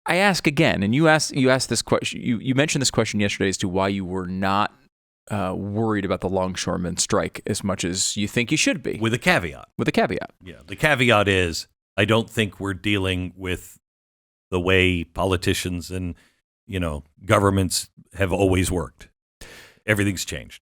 I ask again, and you asked this question. You mentioned this question yesterday as to why you were not worried about the longshoremen strike as much as you think you should be. With a caveat. Yeah, the caveat is I don't think we're dealing with the way politicians and governments have always worked. Everything's changed.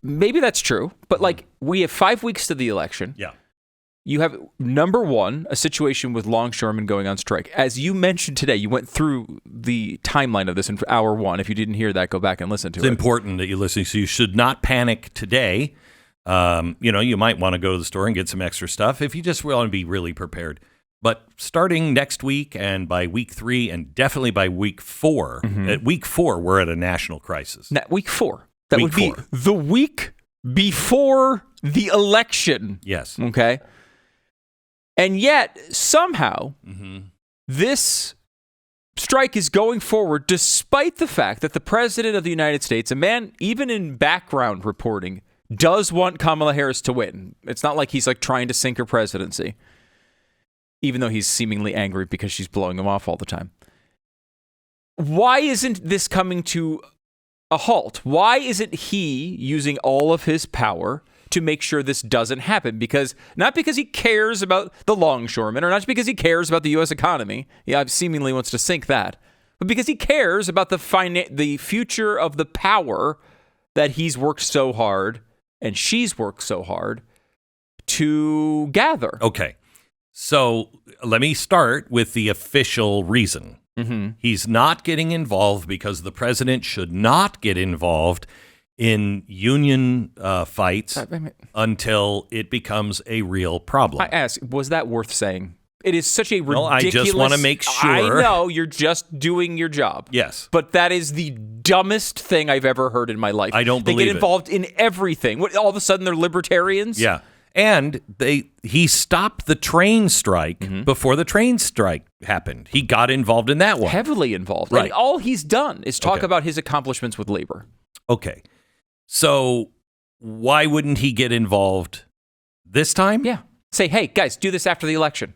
Maybe that's true, but we have 5 weeks to the election. Yeah. You have, number one, a situation with longshoremen going on strike. As you mentioned today, you went through the timeline of this in hour one. If you didn't hear that, go back and listen to it. It's important that you listen. So you should not panic today. You might want to go to the store and get some extra stuff if you just want to be really prepared. But starting next week and by week 3 and definitely by week 4, at week 4, we're at a national crisis. Week 4. That would be the week before the election. Yes. Okay. And yet, somehow, this strike is going forward despite the fact that the president of the United States, a man even in background reporting, does want Kamala Harris to win. It's not like he's trying to sink her presidency, even though he's seemingly angry because she's blowing him off all the time. Why isn't this coming to a halt? Why isn't he using all of his power to make sure this doesn't happen? Not because he cares about the longshoremen, or not because he cares about the U.S. economy. Yeah, seemingly wants to sink that. But because he cares about the future of the power that he's worked so hard and she's worked so hard to gather. Okay. So let me start with the official reason. He's not getting involved because the president should not get involved in union fights until it becomes a real problem. I ask, was that worth saying? It is such a ridiculous... I just want to make sure. I know, you're just doing your job. Yes. But that is the dumbest thing I've ever heard in my life. I don't believe it. They get involved in everything. All of a sudden, they're libertarians? Yeah. And he stopped the train strike before the train strike happened. He got involved in that one. Heavily involved. Right. And all he's done is talk about his accomplishments with labor. Okay. So why wouldn't he get involved this time? Yeah. Say, hey, guys, do this after the election.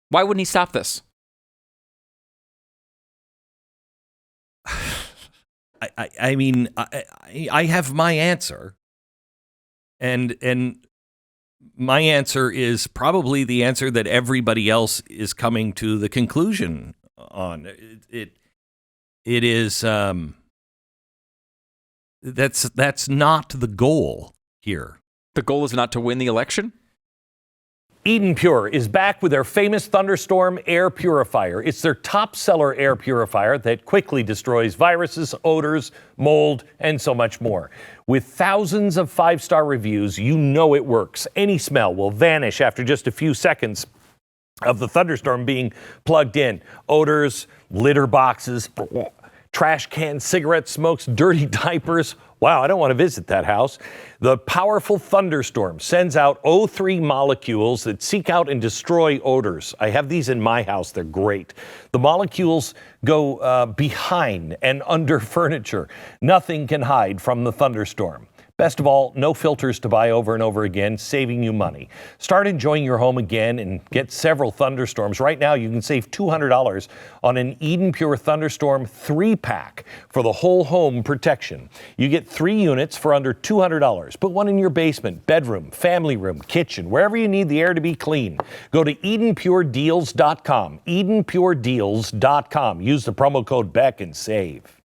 Why wouldn't he stop this? I mean, I have my answer. And my answer is probably the answer that everybody else is coming to the conclusion on. It is that's not the goal here. The goal is not to win the election? Eden Pure is back with their famous Thunderstorm air purifier. It's their top seller air purifier that quickly destroys viruses, odors, mold, and so much more. With thousands of 5-star reviews, you know it works. Any smell will vanish after just a few seconds of the Thunderstorm being plugged in. Odors, litter boxes, trash cans, cigarette smokes, dirty diapers. Wow, I don't want to visit that house. The powerful Thunderstorm sends out O3 molecules that seek out and destroy odors. I have these in my house. They're great. The molecules go behind and under furniture. Nothing can hide from the Thunderstorm. Best of all, no filters to buy over and over again, saving you money. Start enjoying your home again and get several Thunderstorms. Right now, you can save $200 on an Eden Pure Thunderstorm 3-pack for the whole home protection. You get 3 units for under $200. Put one in your basement, bedroom, family room, kitchen, wherever you need the air to be clean. Go to EdenPureDeals.com, EdenPureDeals.com. Use the promo code Beck and save.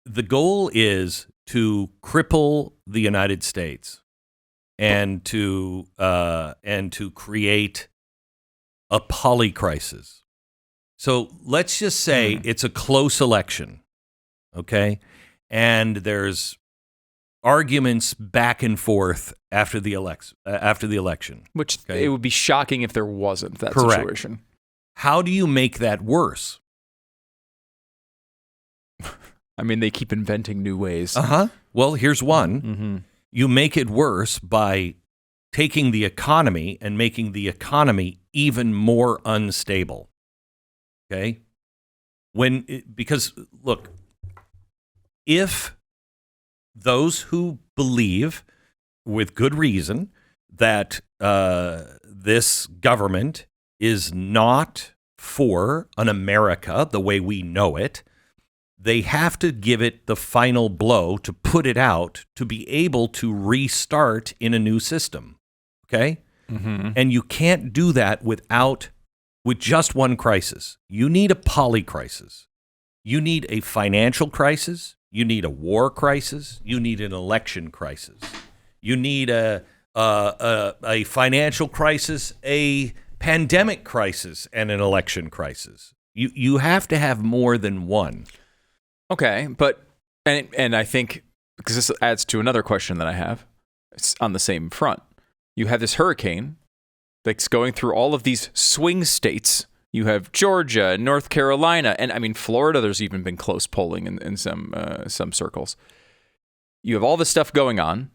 The goal is to cripple the United States and to create a polycrisis. So let's just say it's a close election, okay? And there's arguments back and forth after the election. Which it would be shocking if there wasn't that Correct. situation. How do you make that worse? I mean, they keep inventing new ways. Well, here's one. You make it worse by taking the economy and making the economy even more unstable. Okay? Because look, if those who believe with good reason that this government is not for an America the way we know it. They have to give it the final blow to put it out to be able to restart in a new system. Okay? Mm-hmm. And you can't do that with just one crisis. You need a polycrisis. You need a financial crisis. You need a war crisis. You need an election crisis. You need a financial crisis, a pandemic crisis, and an election crisis. You have to have more than one. Okay, but and I think because this adds to another question that I have, it's on the same front. You have this hurricane that's going through all of these swing states. You have Georgia, North Carolina, and I mean Florida. There's even been close polling in some circles. You have all this stuff going on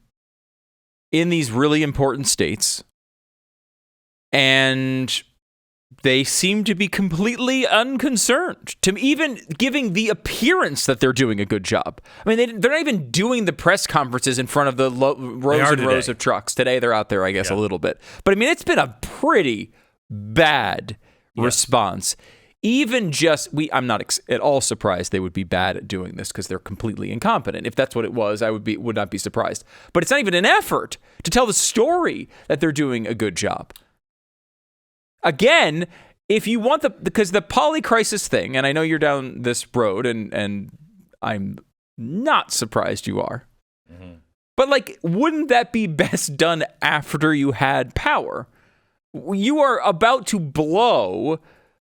in these really important states, and they seem to be completely unconcerned, to even giving the appearance that they're doing a good job. I mean, they're not even doing the press conferences in front of the rows and rows of trucks. Today they're out there, I guess, a little bit. But I mean, it's been a pretty bad response. Even just, I'm not at all surprised they would be bad at doing this because they're completely incompetent. If that's what it was, I would not be surprised. But it's not even an effort to tell the story that they're doing a good job. Again, if you want because the polycrisis thing, and I know you're down this road, and I'm not surprised you are, but like, wouldn't that be best done after you had power? You are about to blow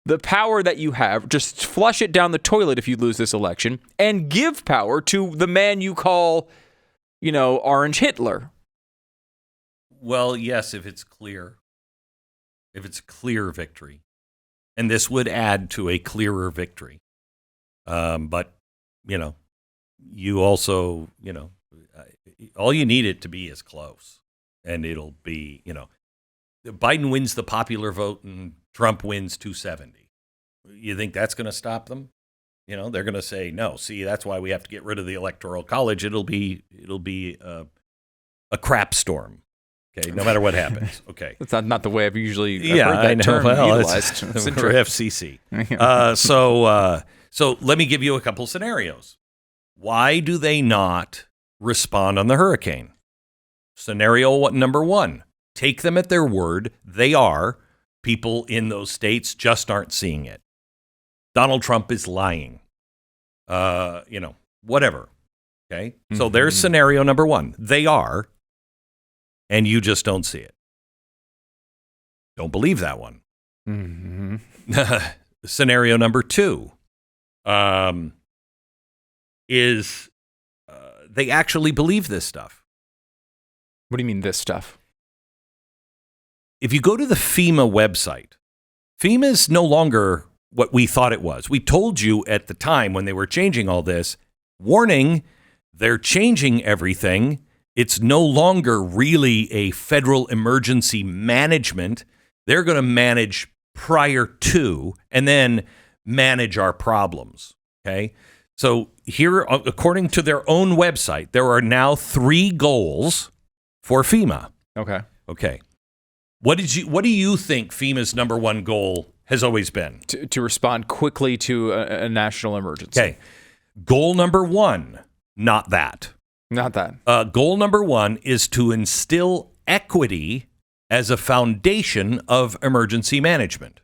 the power that you have, just flush it down the toilet if you lose this election, and give power to the man you call, Orange Hitler. Well, yes, if it's clear. If it's a clear victory. And this would add to a clearer victory. But, you also, all you need it to be is close. And it'll be, Biden wins the popular vote and Trump wins 270. You think that's going to stop them? They're going to say, no, see, that's why we have to get rid of the Electoral College. It'll be a crap storm. Okay, no matter what happens. Okay, that's not the way I've usually heard that term utilized. It's for FCC. So let me give you a couple scenarios. Why do they not respond on the hurricane? Scenario number one: take them at their word. They are. People in those states just aren't seeing it. Donald Trump is lying. Whatever. Okay, so there's scenario number one. They are. And you just don't see it. Don't believe that one. Scenario number two is they actually believe this stuff. What do you mean this stuff? If you go to the FEMA website, FEMA is no longer what we thought it was. We told you at the time when they were changing all this, warning, they're changing everything. It's no longer really a federal emergency management. They're going to manage prior to and then manage our problems. Okay. So here, according to their own website, there are now 3 goals for FEMA. Okay. What do you think FEMA's number one goal has always been? To respond quickly to a national emergency. Okay. Goal number 1, not that. Not that. Goal number 1 is to instill equity as a foundation of emergency management.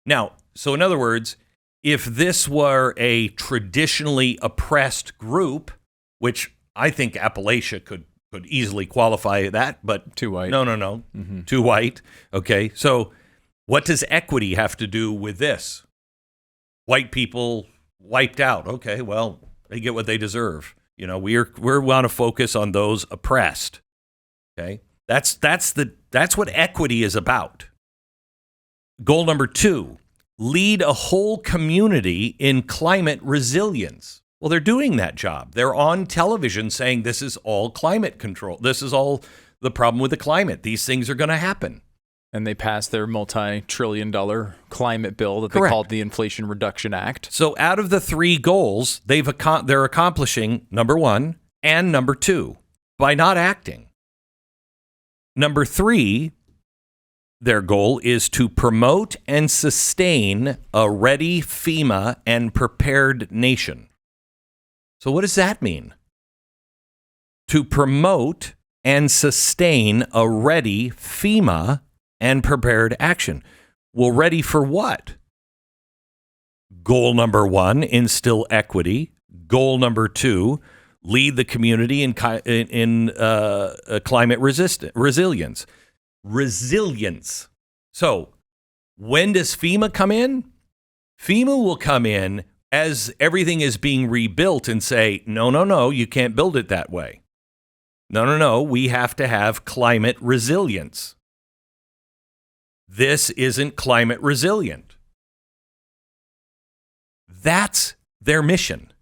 Now, so in other words, if this were a traditionally oppressed group, which I think Appalachia could easily qualify that, but too white. No. Mm-hmm. Too white. Okay. So what does equity have to do with this? White people wiped out. Okay. Well, they get what they deserve. We want to focus on those oppressed. Okay. That's what equity is about. Goal number 2, lead a whole community in climate resilience. Well, they're doing that job. They're on television saying this is all climate control. This is all the problem with the climate. These things are going to happen. And they passed their multi-trillion-dollar climate bill that they called the Inflation Reduction Act. So out of the 3 goals, they're accomplishing number 1 and number 2 by not acting. Number 3, their goal is to promote and sustain a ready FEMA and prepared nation. So what does that mean? To promote and sustain a ready FEMA and prepared action. Well, ready for what? Goal number 1, instill equity. Goal number 2, lead the community in climate resilience. Resilience. So when does FEMA come in? FEMA will come in as everything is being rebuilt and say, no, you can't build it that way. No, we have to have climate resilience. This isn't climate resilient. That's their mission.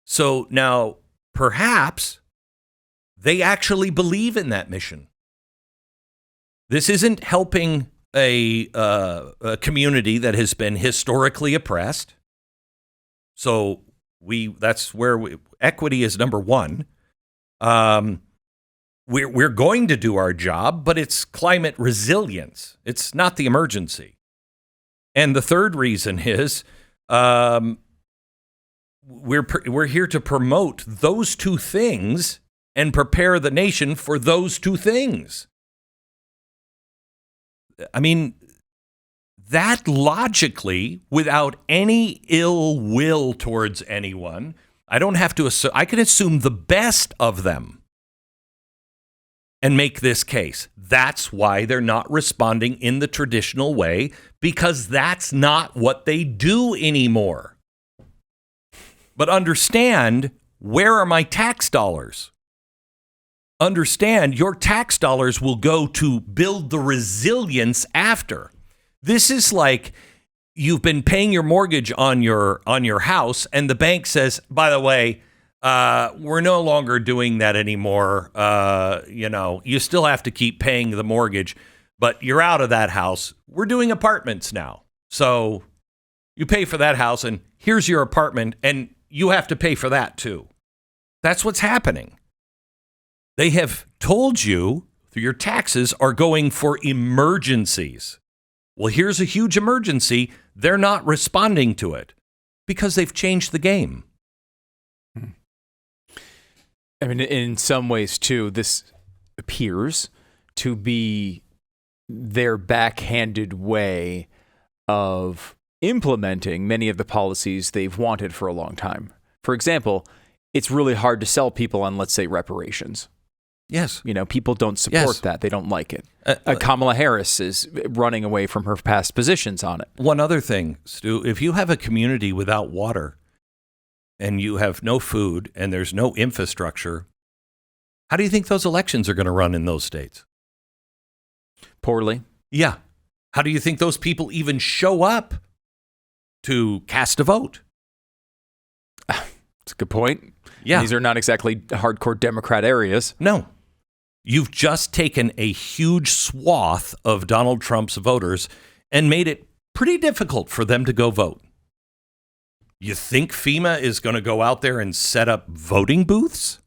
So now, perhaps, they actually believe in that mission. This isn't helping a community that has been historically oppressed. So that's where equity is number 1. We're going to do our job, but it's climate resilience. It's not the emergency. And the third reason is we're here to promote those two things and prepare the nation for those two things. I mean, that logically, without any ill will towards anyone, I don't have to assume, I can assume the best of them and make this case. That's why they're not responding in the traditional way, because that's not what they do anymore. But understand, where are my tax dollars? Understand, your tax dollars will go to build the resilience after. This is like you've been paying your mortgage on your house, and the bank says, by the way, we're no longer doing that anymore. You still have to keep paying the mortgage, but you're out of that house. We're doing apartments now. So you pay for that house, and here's your apartment, and you have to pay for that too. That's what's happening. They have told you your taxes are going for emergencies. Well, here's a huge emergency. They're not responding to it because they've changed the game. I mean, in some ways, too, this appears to be their backhanded way of implementing many of the policies they've wanted for a long time. For example, it's really hard to sell people on, let's say, reparations. Yes. People don't support that. They don't like it. Kamala Harris is running away from her past positions on it. One other thing, Stu, if you have a community without water and you have no food and there's no infrastructure, how do you think those elections are going to run in those states? Poorly. Yeah. How do you think those people even show up to cast a vote? That's a good point. Yeah. These are not exactly hardcore Democrat areas. No. You've just taken a huge swath of Donald Trump's voters and made it pretty difficult for them to go vote. You think FEMA is going to go out there and set up voting booths?